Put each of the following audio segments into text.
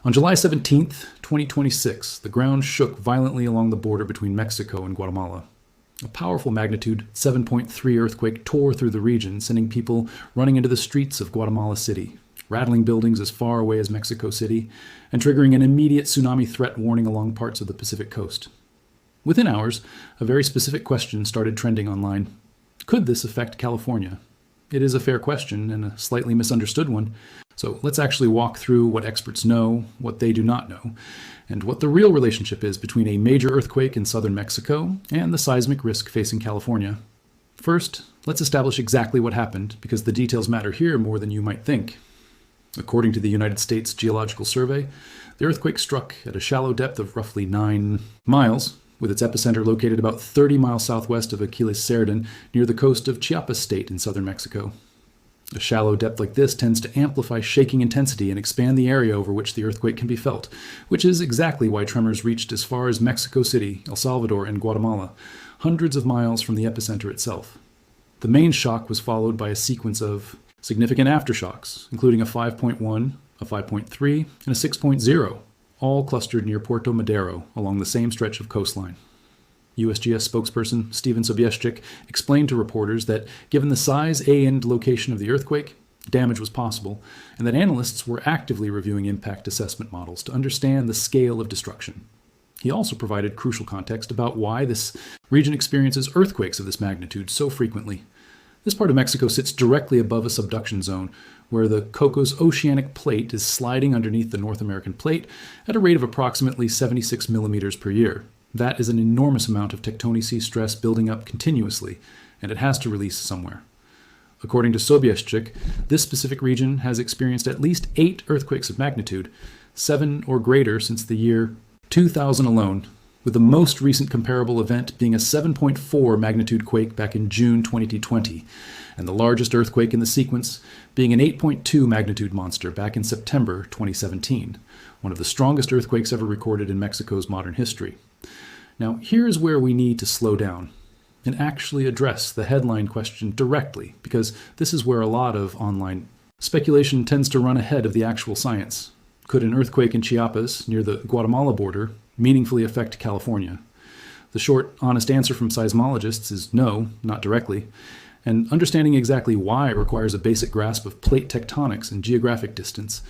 On July 17th, 2026, the ground shook violently along the border between Mexico and Guatemala. A powerful magnitude 7.3 earthquake tore through the region, sending people running into the streets of Guatemala City, rattling buildings as far away as Mexico City, and triggering an immediate tsunami threat warning along parts of the Pacific coast. Within hours, a very specific question started trending online. Could this affect California? It is a fair question and a slightly misunderstood one. So let's actually walk through what experts know, what they do not know, and what the real relationship is between a major earthquake in southern Mexico and the seismic risk facing California. First, let's establish exactly what happened, because the details matter here more than you might think. According to the United States Geological Survey, the earthquake struck at a shallow depth of roughly 9 miles, with its epicenter located about 30 miles southwest of Aquiles Cerdan, near the coast of Chiapas State in southern Mexico. A shallow depth like this tends to amplify shaking intensity and expand the area over which the earthquake can be felt, which is exactly why tremors reached as far as Mexico City, El Salvador, and Guatemala, hundreds of miles from the epicenter itself. The main shock was followed by a sequence of significant aftershocks, including a 5.1, a 5.3, and a 6.0, all clustered near Puerto Madero along the same stretch of coastline. USGS spokesperson Stephen Sobieschik explained to reporters that given the size and location of the earthquake, damage was possible, and that analysts were actively reviewing impact assessment models to understand the scale of destruction. He also provided crucial context about why this region experiences earthquakes of this magnitude so frequently. This part of Mexico sits directly above a subduction zone, where the Cocos oceanic plate is sliding underneath the North American plate at a rate of approximately 76 millimeters per year. That is an enormous amount of tectonic sea stress building up continuously, and it has to release somewhere. According to Sobieschik, this specific region has experienced at least 8 earthquakes of magnitude, 7 or greater since the year 2000 alone, with the most recent comparable event being a 7.4 magnitude quake back in June 2020, and the largest earthquake in the sequence being an 8.2 magnitude monster back in September 2017, one of the strongest earthquakes ever recorded in Mexico's modern history. Now, here's where we need to slow down and actually address the headline question directly, because this is where a lot of online speculation tends to run ahead of the actual science. Could an earthquake in Chiapas, near the Guatemala border, meaningfully affect California? The short, honest answer from seismologists is no, not directly, and understanding exactly why requires a basic grasp of plate tectonics and geographic distance.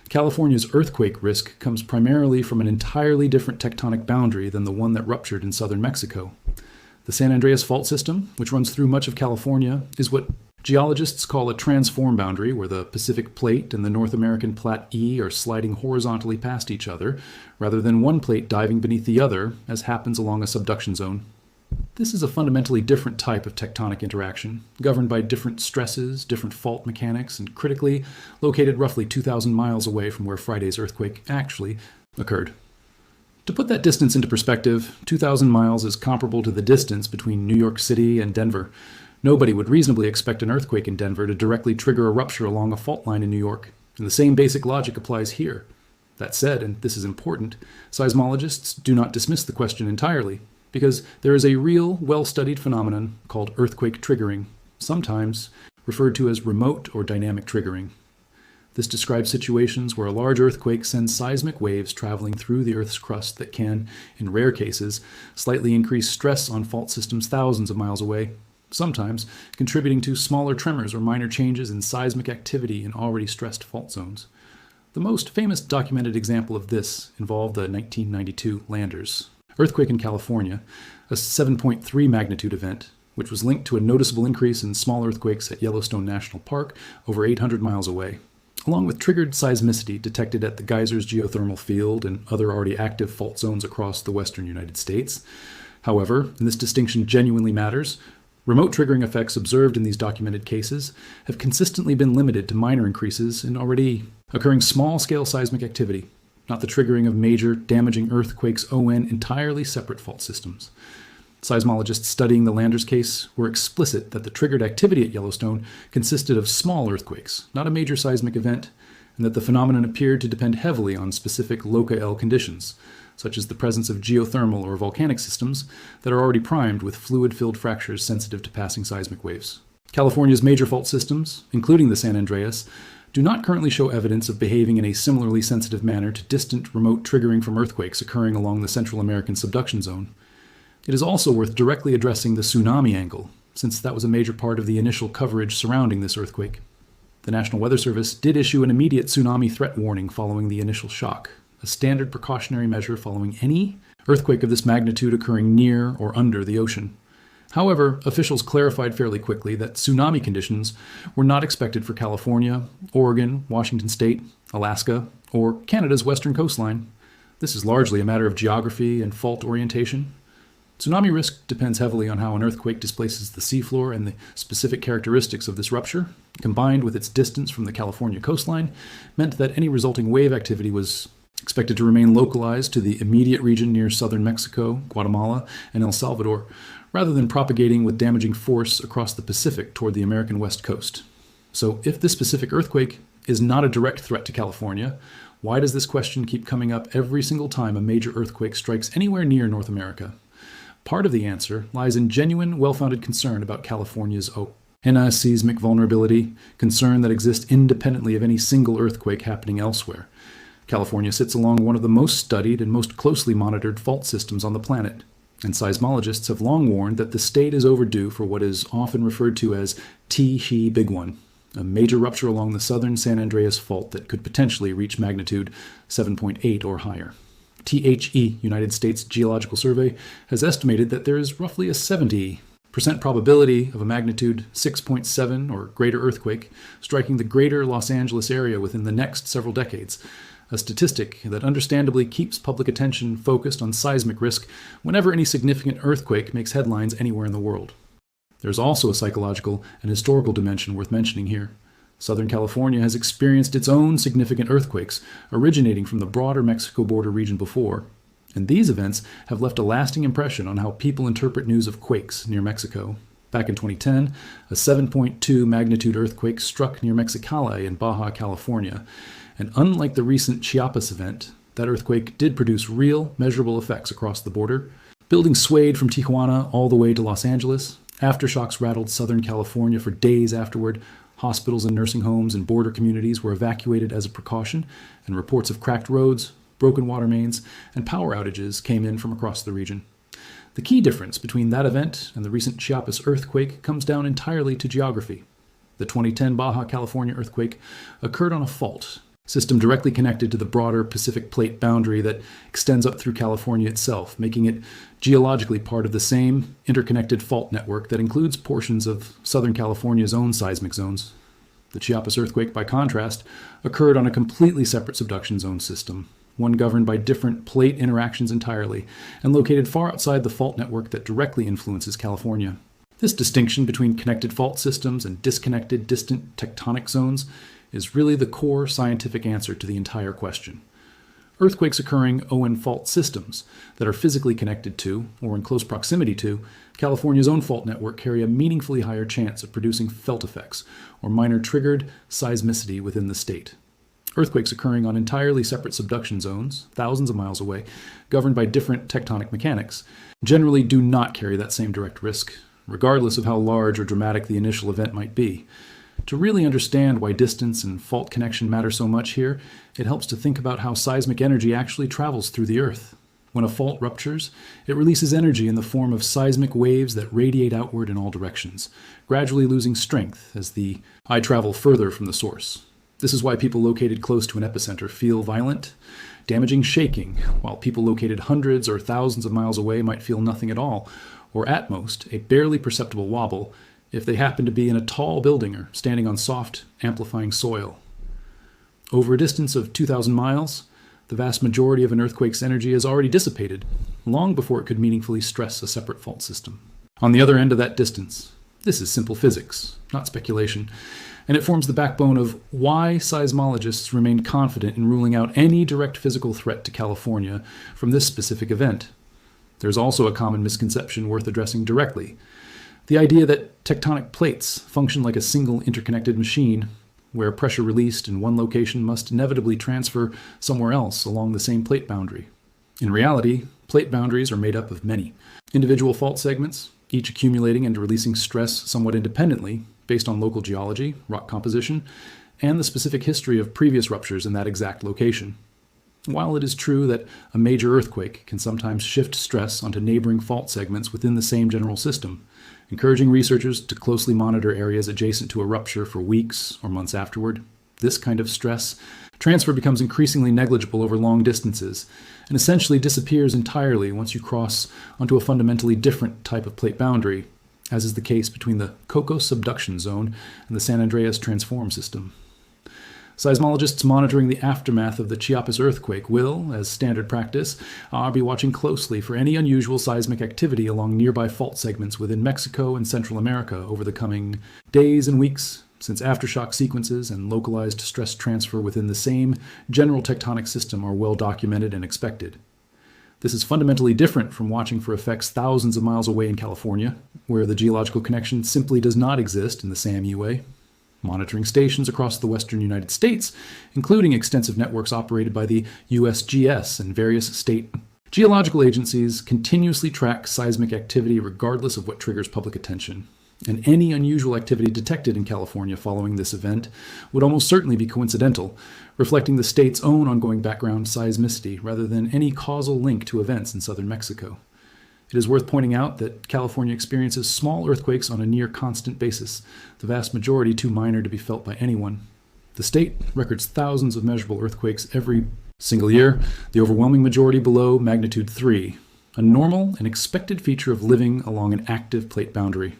California's earthquake risk comes primarily from an entirely different tectonic boundary than the one that ruptured in southern Mexico. The San Andreas fault system, which runs through much of California, is what geologists call a transform boundary, where the Pacific plate and the North American Plat E are sliding horizontally past each other, rather than one plate diving beneath the other, as happens along a subduction zone. This is a fundamentally different type of tectonic interaction, governed by different stresses, different fault mechanics, and critically located roughly 2,000 miles away from where Friday's earthquake actually occurred. To put that distance into perspective, 2,000 miles is comparable to the distance between New York City and Denver. Nobody would reasonably expect an earthquake in Denver to directly trigger a rupture along a fault line in New York, and the same basic logic applies here. That said, and this is important, seismologists do not dismiss the question entirely, because there is a real, well-studied phenomenon called earthquake triggering, sometimes referred to as remote or dynamic triggering. This describes situations where a large earthquake sends seismic waves traveling through the Earth's crust that can, in rare cases, slightly increase stress on fault systems thousands of miles away, sometimes contributing to smaller tremors or minor changes in seismic activity in already stressed fault zones. The most famous documented example of this involved the 1992 Landers earthquake in California, a 7.3 magnitude event, which was linked to a noticeable increase in small earthquakes at Yellowstone National Park over 800 miles away, along with triggered seismicity detected at the Geysers geothermal field and other already active fault zones across the western United States. However, and this distinction genuinely matters, remote triggering effects observed in these documented cases have consistently been limited to minor increases in already occurring small-scale seismic activity, not the triggering of major, damaging earthquakes ON entirely separate fault systems. Seismologists studying the Landers case were explicit that the triggered activity at Yellowstone consisted of small earthquakes, not a major seismic event, and that the phenomenon appeared to depend heavily on specific local conditions, such as the presence of geothermal or volcanic systems that are already primed with fluid-filled fractures sensitive to passing seismic waves. California's major fault systems, including the San Andreas, do not currently show evidence of behaving in a similarly sensitive manner to distant remote triggering from earthquakes occurring along the Central American subduction zone. It is also worth directly addressing the tsunami angle, since that was a major part of the initial coverage surrounding this earthquake. The National Weather Service did issue an immediate tsunami threat warning following the initial shock, a standard precautionary measure following any earthquake of this magnitude occurring near or under the ocean. However, officials clarified fairly quickly that tsunami conditions were not expected for California, Oregon, Washington State, Alaska, or Canada's western coastline. This is largely a matter of geography and fault orientation. Tsunami risk depends heavily on how an earthquake displaces the seafloor, and the specific characteristics of this rupture, combined with its distance from the California coastline, meant that any resulting wave activity was expected to remain localized to the immediate region near southern Mexico, Guatemala, and El Salvador, rather than propagating with damaging force across the Pacific toward the American west coast. So if this specific earthquake is not a direct threat to California, why does this question keep coming up every single time a major earthquake strikes anywhere near North America? Part of the answer lies in genuine, well-founded concern about California's seismic vulnerability, concern that exists independently of any single earthquake happening elsewhere. California sits along one of the most studied and most closely monitored fault systems on the planet, and seismologists have long warned that the state is overdue for what is often referred to as T-He Big One, a major rupture along the southern San Andreas fault that could potentially reach magnitude 7.8 or higher. THE, United States Geological Survey, has estimated that there is roughly a 70% probability of a magnitude 6.7 or greater earthquake striking the greater Los Angeles area within the next several decades, a statistic that understandably keeps public attention focused on seismic risk whenever any significant earthquake makes headlines anywhere in the world. There's also a psychological and historical dimension worth mentioning here. Southern California has experienced its own significant earthquakes originating from the broader Mexico border region before, and these events have left a lasting impression on how people interpret news of quakes near Mexico. Back in 2010, a 7.2 magnitude earthquake struck near Mexicali in Baja California, and unlike the recent Chiapas event, that earthquake did produce real, measurable effects across the border. Buildings swayed from Tijuana all the way to Los Angeles. Aftershocks rattled Southern California for days afterward. Hospitals and nursing homes and border communities were evacuated as a precaution, and reports of cracked roads, broken water mains, and power outages came in from across the region. The key difference between that event and the recent Chiapas earthquake comes down entirely to geography. The 2010 Baja California earthquake occurred on a fault system directly connected to the broader Pacific Plate boundary that extends up through California itself, making it geologically part of the same interconnected fault network that includes portions of Southern California's own seismic zones. The Chiapas earthquake, by contrast, occurred on a completely separate subduction zone system, one governed by different plate interactions entirely, and located far outside the fault network that directly influences California. This distinction between connected fault systems and disconnected, distant tectonic zones is really the core scientific answer to the entire question. Earthquakes occurring in fault systems that are physically connected to, or in close proximity to, California's own fault network carry a meaningfully higher chance of producing felt effects, or minor triggered seismicity within the state. Earthquakes occurring on entirely separate subduction zones, thousands of miles away, governed by different tectonic mechanics, generally do not carry that same direct risk, regardless of how large or dramatic the initial event might be. To really understand why distance and fault connection matter so much here, it helps to think about how seismic energy actually travels through the Earth. When a fault ruptures, it releases energy in the form of seismic waves that radiate outward in all directions, gradually losing strength as the eye travel further from the source. This is why people located close to an epicenter feel violent, damaging shaking, while people located hundreds or thousands of miles away might feel nothing at all, or at most, a barely perceptible wobble, if they happen to be in a tall building or standing on soft, amplifying soil. Over a distance of 2,000 miles, the vast majority of an earthquake's energy is already dissipated, long before it could meaningfully stress a separate fault system. On the other end of that distance, this is simple physics, not speculation, and it forms the backbone of why seismologists remain confident in ruling out any direct physical threat to California from this specific event. There's also a common misconception worth addressing directly. The idea that tectonic plates function like a single interconnected machine, where pressure released in one location must inevitably transfer somewhere else along the same plate boundary. In reality, plate boundaries are made up of many individual fault segments, each accumulating and releasing stress somewhat independently based on local geology, rock composition, and the specific history of previous ruptures in that exact location. While it is true that a major earthquake can sometimes shift stress onto neighboring fault segments within the same general system, encouraging researchers to closely monitor areas adjacent to a rupture for weeks or months afterward, this kind of stress transfer becomes increasingly negligible over long distances and essentially disappears entirely once you cross onto a fundamentally different type of plate boundary, as is the case between the Coco subduction zone and the San Andreas transform system. Seismologists monitoring the aftermath of the Chiapas earthquake will, as standard practice, be watching closely for any unusual seismic activity along nearby fault segments within Mexico and Central America over the coming days and weeks, since aftershock sequences and localized stress transfer within the same general tectonic system are well documented and expected. This is fundamentally different from watching for effects thousands of miles away in California, where the geological connection simply does not exist in the SAMU way. Monitoring stations across the western United States, including extensive networks operated by the USGS and various state geological agencies, continuously track seismic activity regardless of what triggers public attention. And any unusual activity detected in California following this event would almost certainly be coincidental, reflecting the state's own ongoing background seismicity rather than any causal link to events in southern Mexico. It is worth pointing out that California experiences small earthquakes on a near constant basis, the vast majority too minor to be felt by anyone. The state records thousands of measurable earthquakes every single year, the overwhelming majority below magnitude 3, a normal and expected feature of living along an active plate boundary.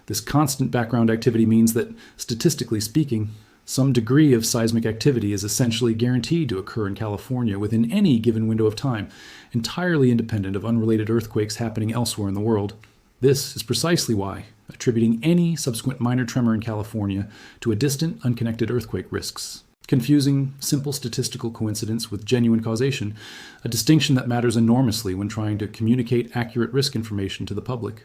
This constant background activity means that, statistically speaking, some degree of seismic activity is essentially guaranteed to occur in California within any given window of time, entirely independent of unrelated earthquakes happening elsewhere in the world. This is precisely why attributing any subsequent minor tremor in California to a distant, unconnected earthquake risks confusing simple statistical coincidence with genuine causation, a distinction that matters enormously when trying to communicate accurate risk information to the public.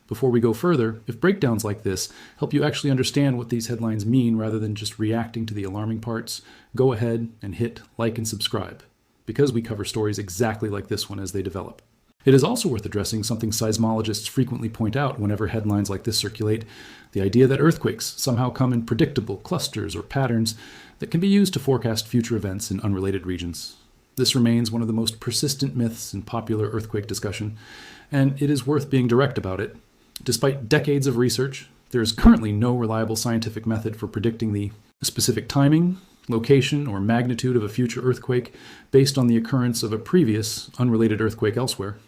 Before we go further, if breakdowns like this help you actually understand what these headlines mean rather than just reacting to the alarming parts, go ahead and hit like and subscribe, because we cover stories exactly like this one as they develop. It is also worth addressing something seismologists frequently point out whenever headlines like this circulate, the idea that earthquakes somehow come in predictable clusters or patterns that can be used to forecast future events in unrelated regions. This remains one of the most persistent myths in popular earthquake discussion, and it is worth being direct about it. Despite decades of research, there is currently no reliable scientific method for predicting the specific timing, location, or magnitude of a future earthquake based on the occurrence of a previous, unrelated earthquake elsewhere.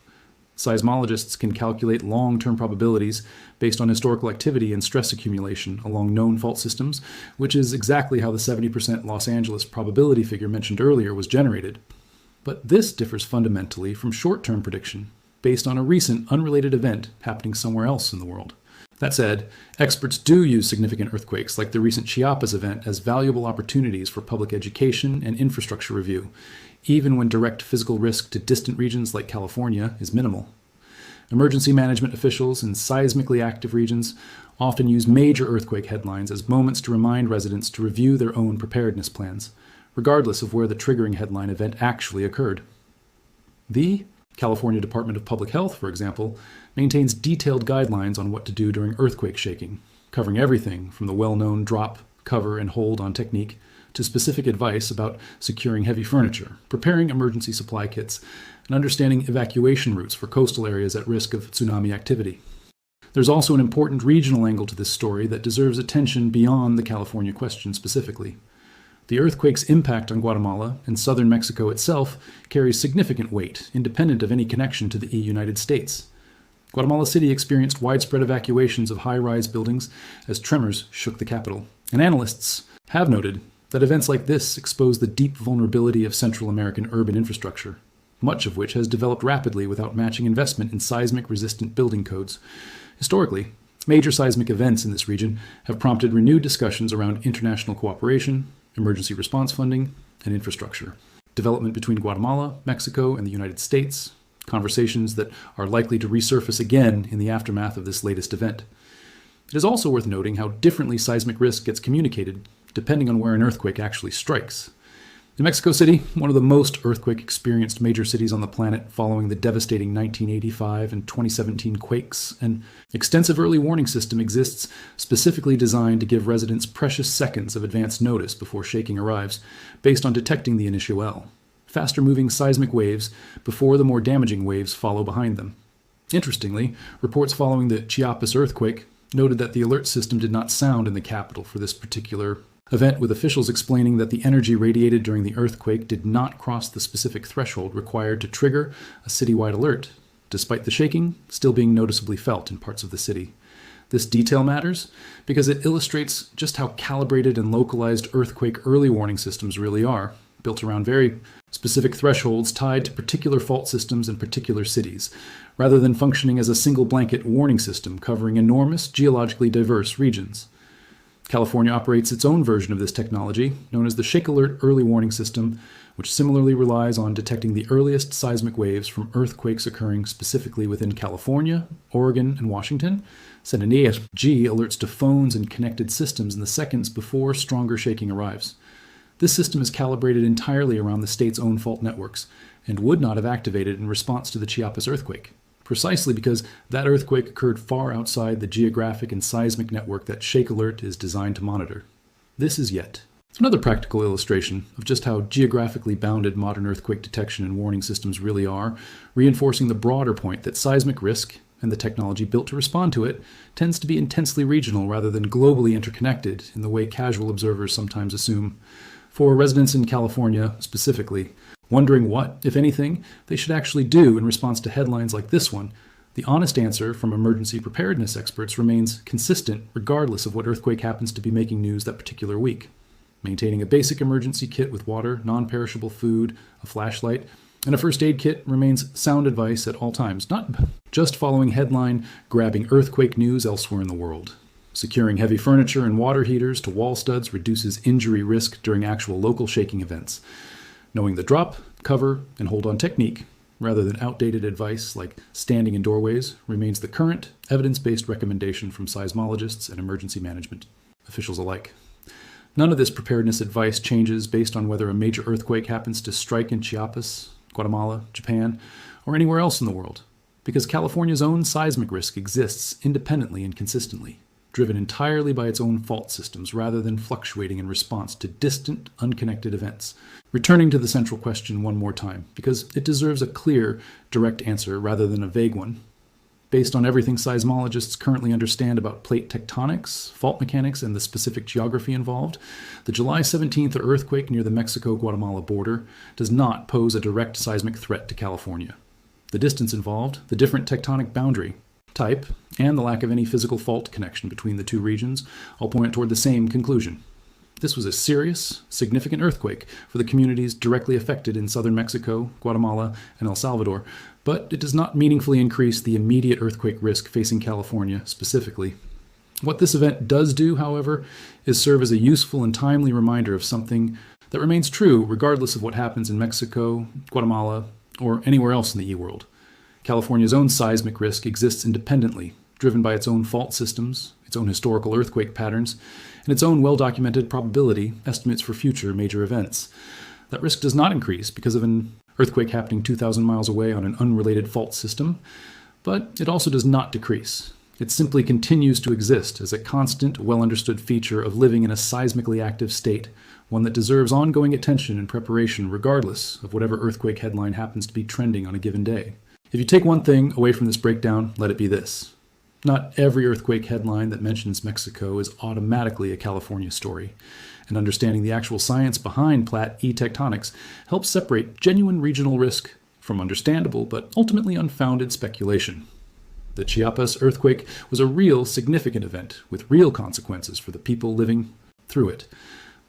Seismologists can calculate long-term probabilities based on historical activity and stress accumulation along known fault systems, which is exactly how the 70% Los Angeles probability figure mentioned earlier was generated. But this differs fundamentally from short-term prediction, based on a recent, unrelated event happening somewhere else in the world. That said, experts do use significant earthquakes like the recent Chiapas event as valuable opportunities for public education and infrastructure review, even when direct physical risk to distant regions like California is minimal. Emergency management officials in seismically active regions often use major earthquake headlines as moments to remind residents to review their own preparedness plans, regardless of where the triggering headline event actually occurred. The California Department of Public Health, for example, maintains detailed guidelines on what to do during earthquake shaking, covering everything from the well-known drop, cover, and hold on technique to specific advice about securing heavy furniture, preparing emergency supply kits, and understanding evacuation routes for coastal areas at risk of tsunami activity. There's also an important regional angle to this story that deserves attention beyond the California question specifically. The earthquake's impact on Guatemala and southern Mexico itself carries significant weight, independent of any connection to the United States. Guatemala City experienced widespread evacuations of high-rise buildings as tremors shook the capital. And analysts have noted that events like this expose the deep vulnerability of Central American urban infrastructure, much of which has developed rapidly without matching investment in seismic-resistant building codes. Historically, major seismic events in this region have prompted renewed discussions around international cooperation, emergency response funding, and infrastructure. Development between Guatemala, Mexico, and the United States, conversations that are likely to resurface again in the aftermath of this latest event. It is also worth noting how differently seismic risk gets communicated depending on where an earthquake actually strikes. In Mexico City, one of the most earthquake-experienced major cities on the planet following the devastating 1985 and 2017 quakes, an extensive early warning system exists specifically designed to give residents precious seconds of advance notice before shaking arrives, based on detecting the initial faster-moving seismic waves before the more damaging waves follow behind them. Interestingly, reports following the Chiapas earthquake noted that the alert system did not sound in the capital for this particular event, with officials explaining that the energy radiated during the earthquake did not cross the specific threshold required to trigger a citywide alert, despite the shaking still being noticeably felt in parts of the city. This detail matters because it illustrates just how calibrated and localized earthquake early warning systems really are, built around very specific thresholds tied to particular fault systems in particular cities, rather than functioning as a single blanket warning system covering enormous geologically diverse regions. California operates its own version of this technology, known as the Shake Alert Early Warning System, which similarly relies on detecting the earliest seismic waves from earthquakes occurring specifically within California, Oregon, and Washington. San Andreas G alerts to phones and connected systems in the seconds before stronger shaking arrives. This system is calibrated entirely around the state's own fault networks and would not have activated in response to the Chiapas earthquake, precisely because that earthquake occurred far outside the geographic and seismic network that Shake Alert is designed to monitor. This is yet another practical illustration of just how geographically bounded modern earthquake detection and warning systems really are, reinforcing the broader point that seismic risk and the technology built to respond to it tends to be intensely regional rather than globally interconnected in the way casual observers sometimes assume. For residents in California specifically, wondering what, if anything, they should actually do in response to headlines like this one, the honest answer from emergency preparedness experts remains consistent regardless of what earthquake happens to be making news that particular week. Maintaining a basic emergency kit with water, non-perishable food, a flashlight, and a first aid kit remains sound advice at all times, not just following headline-grabbing earthquake news elsewhere in the world. Securing heavy furniture and water heaters to wall studs reduces injury risk during actual local shaking events. Knowing the drop, cover, and hold-on technique, rather than outdated advice like standing in doorways, remains the current, evidence-based recommendation from seismologists and emergency management officials alike. None of this preparedness advice changes based on whether a major earthquake happens to strike in Chiapas, Guatemala, Japan, or anywhere else in the world, because California's own seismic risk exists independently and consistently, driven entirely by its own fault systems rather than fluctuating in response to distant, unconnected events. Returning to the central question one more time, because it deserves a clear, direct answer rather than a vague one. Based on everything seismologists currently understand about plate tectonics, fault mechanics, and the specific geography involved, the July 17th earthquake near the Mexico-Guatemala border does not pose a direct seismic threat to California. The distance involved, the different tectonic boundary, type, and the lack of any physical fault connection between the two regions all point toward the same conclusion. This was a serious, significant earthquake for the communities directly affected in southern Mexico, Guatemala, and El Salvador, but it does not meaningfully increase the immediate earthquake risk facing California specifically. What this event does do, however, is serve as a useful and timely reminder of something that remains true regardless of what happens in Mexico, Guatemala, or anywhere else in the E-world. California's own seismic risk exists independently, driven by its own fault systems, its own historical earthquake patterns, and its own well-documented probability estimates for future major events. That risk does not increase because of an earthquake happening 2,000 miles away on an unrelated fault system, but it also does not decrease. It simply continues to exist as a constant, well-understood feature of living in a seismically active state, one that deserves ongoing attention and preparation regardless of whatever earthquake headline happens to be trending on a given day. If you take one thing away from this breakdown, let it be this. Not every earthquake headline that mentions Mexico is automatically a California story, and understanding the actual science behind Plat E tectonics helps separate genuine regional risk from understandable but ultimately unfounded speculation. The Chiapas earthquake was a real significant event with real consequences for the people living through it,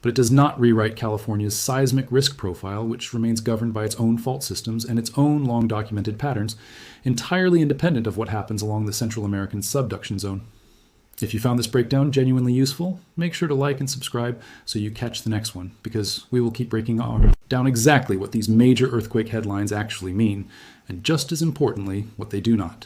but it does not rewrite California's seismic risk profile, which remains governed by its own fault systems and its own long-documented patterns, entirely independent of what happens along the Central American subduction zone. If you found this breakdown genuinely useful, make sure to like and subscribe so you catch the next one, because we will keep breaking down exactly what these major earthquake headlines actually mean, and just as importantly, what they do not.